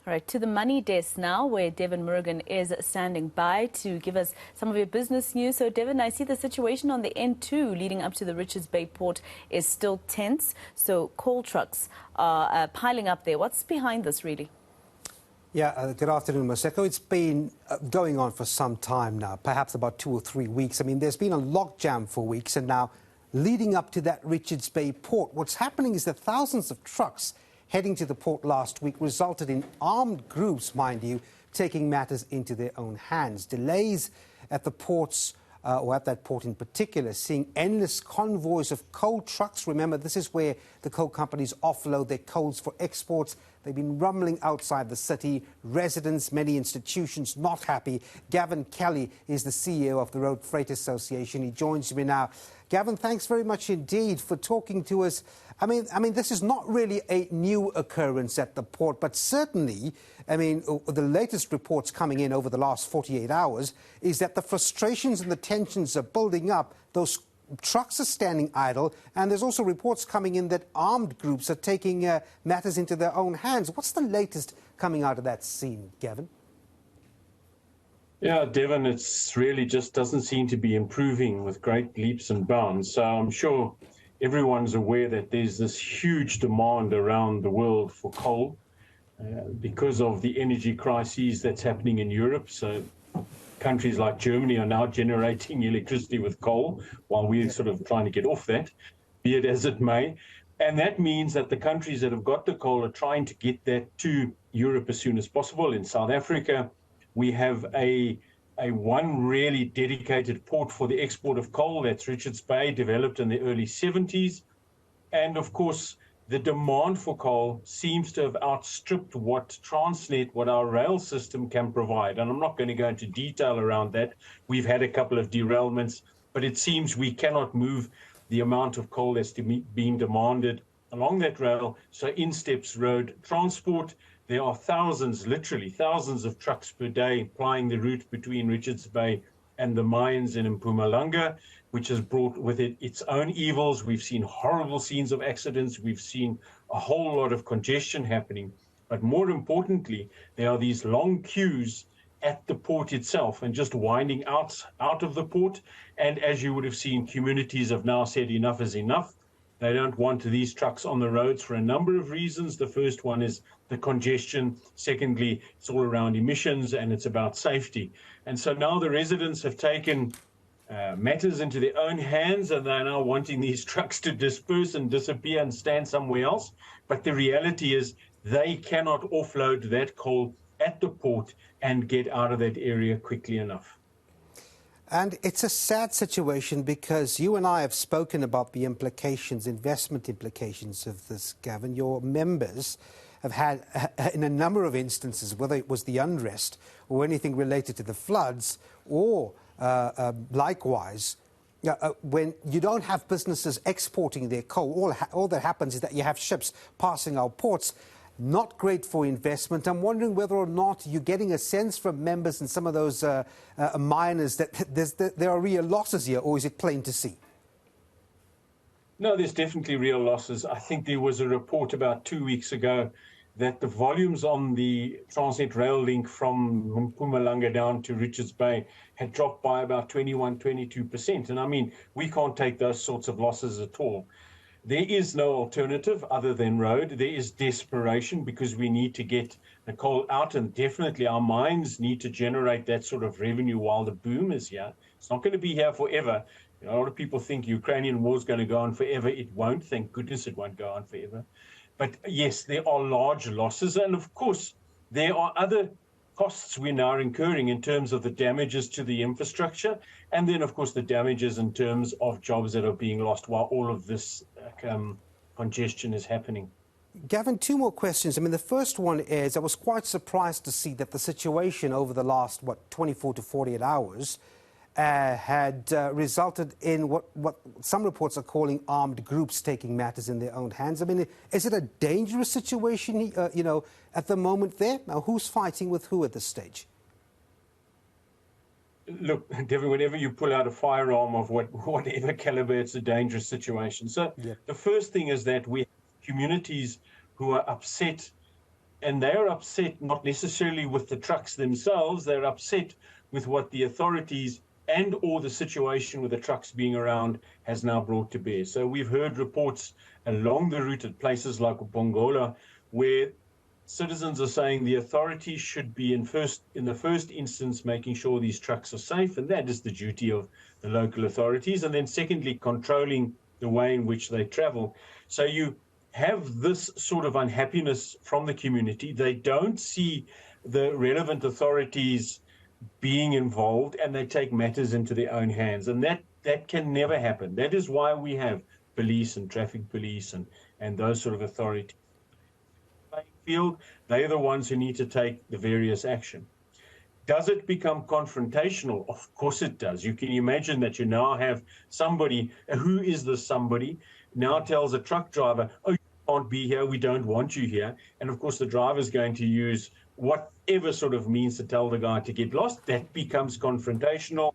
All right, to the money desk now, where Devan Murugan is standing by to give us some of your business news. So, Devan, I see the situation on the N2 leading up to the Richards Bay port is still tense. So, coal trucks are piling up there. What's behind this, really? Yeah, good afternoon, Maseko. It's been going on for some time now, perhaps about 2 or 3 weeks. I mean, there's been a logjam for weeks, and now leading up to that Richards Bay port, what's happening is that thousands of trucks heading to the port last week resulted in armed groups, mind you, taking matters into their own hands. Delays at the ports, or at that port in particular, seeing endless convoys of coal trucks. Remember, this is where the coal companies offload their coals for exports. They've been rumbling outside the city. Residents, many institutions not happy. Cavin Kelly is the CEO of the Road Freight Association. He joins me now. Cavin, thanks very much indeed for talking to us. I mean, this is not really a new occurrence at the port, but certainly, I mean, the latest reports coming in over the last 48 hours is that the frustrations and the tensions are building up. Those trucks are standing idle, and there's also reports coming in that armed groups are taking matters into their own hands. What's the latest coming out of that scene, Cavin? Yeah, Devan, it's really just doesn't seem to be improving with great leaps and bounds. So I'm sure everyone's aware that there's this huge demand around the world for coal because of the energy crises that's happening in Europe. So countries like Germany are now generating electricity with coal while we're sort of trying to get off that, be it as it may. And that means that the countries that have got the coal are trying to get that to Europe as soon as possible. In South Africa, we have a one really dedicated port for the export of coal. That's Richards Bay, developed in the early 70s. And of course, the demand for coal seems to have outstripped what Transnet, what our rail system can provide. And I'm not going to go into detail around that. We've had a couple of derailments, but it seems we cannot move the amount of coal that's being demanded along that rail. So in steps road transport. There are thousands, literally thousands of trucks per day plying the route between Richards Bay and the mines in Mpumalanga, which has brought with it its own evils. We've seen horrible scenes of accidents. We've seen a whole lot of congestion happening. But more importantly, there are these long queues at the port itself and just winding out of the port. And as you would have seen, communities have now said enough is enough. They don't want these trucks on the roads for a number of reasons. The first one is the congestion. Secondly, it's all around emissions and it's about safety. And so now the residents have taken matters into their own hands, and they're now wanting these trucks to disperse and disappear and stand somewhere else. But the reality is they cannot offload that coal at the port and get out of that area quickly enough. And it's a sad situation because you and I have spoken about the implications, investment implications of this, Cavin. Your members have had, in a number of instances, whether it was the unrest or anything related to the floods or likewise, when you don't have businesses exporting their coal, all that happens is that you have ships passing our ports. Not great for investment. I'm wondering whether or not you're getting a sense from members and some of those miners that there are real losses here, or is it plain to see? No, there's definitely real losses. I think there was a report about 2 weeks ago that the volumes on the Transnet rail link from Mpumalanga down to Richards Bay had dropped by about 22%. And I mean, we can't take those sorts of losses at all. There is no alternative other than road. There is desperation because we need to get the coal out, and definitely our mines need to generate that sort of revenue while the boom is here. It's not going to be here forever. You know, a lot of people think Ukrainian war is going to go on forever. It won't. Thank goodness it won't go on forever. But yes, there are large losses. And of course, there are other costs we're now incurring in terms of the damages to the infrastructure, and then, of course, the damages in terms of jobs that are being lost while all of this congestion is happening. Cavin, two more questions. I mean, the first one is, I was quite surprised to see that the situation over the last, 24 to 48 hours had resulted in what some reports are calling armed groups taking matters in their own hands. I mean, is it a dangerous situation, you know, at the moment there? Now, who's fighting with who at this stage? Look, Devan, whenever you pull out a firearm of whatever caliber, it's a dangerous situation. So the first thing is that we have communities who are upset and they're upset not necessarily with the trucks themselves, they're upset with what the authorities and or the situation with the trucks being around has now brought to bear. So we've heard reports along the route at places like Upongola where citizens are saying the authorities should be in the first instance making sure these trucks are safe, and that is the duty of the local authorities, and then secondly controlling the way in which they travel. So you have this sort of unhappiness from the community. They don't see the relevant authorities being involved, and they take matters into their own hands, and that can never happen. That is why we have police and traffic police and those sort of authorities. Field, they're the ones who need to take the various action. Does it become confrontational? Of course it does. You can imagine that you now have somebody, who is this somebody, now tells a truck driver, oh, you can't be here, we don't want you here. And of course the driver's going to use whatever sort of means to tell the guy to get lost. That becomes confrontational.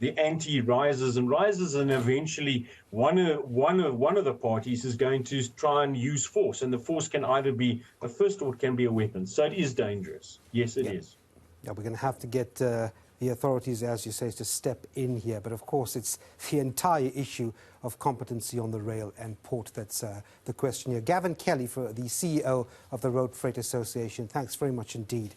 The ante rises and rises, and eventually one of the parties is going to try and use force, and the force can either be a fist or it can be a weapon. So it is dangerous. Yes, it is. Yeah, we're going to have to get the authorities, as you say, to step in here. But of course, it's the entire issue of competency on the rail and port that's the question here. Cavin Kelly, for the CEO of the Road Freight Association, thanks very much indeed.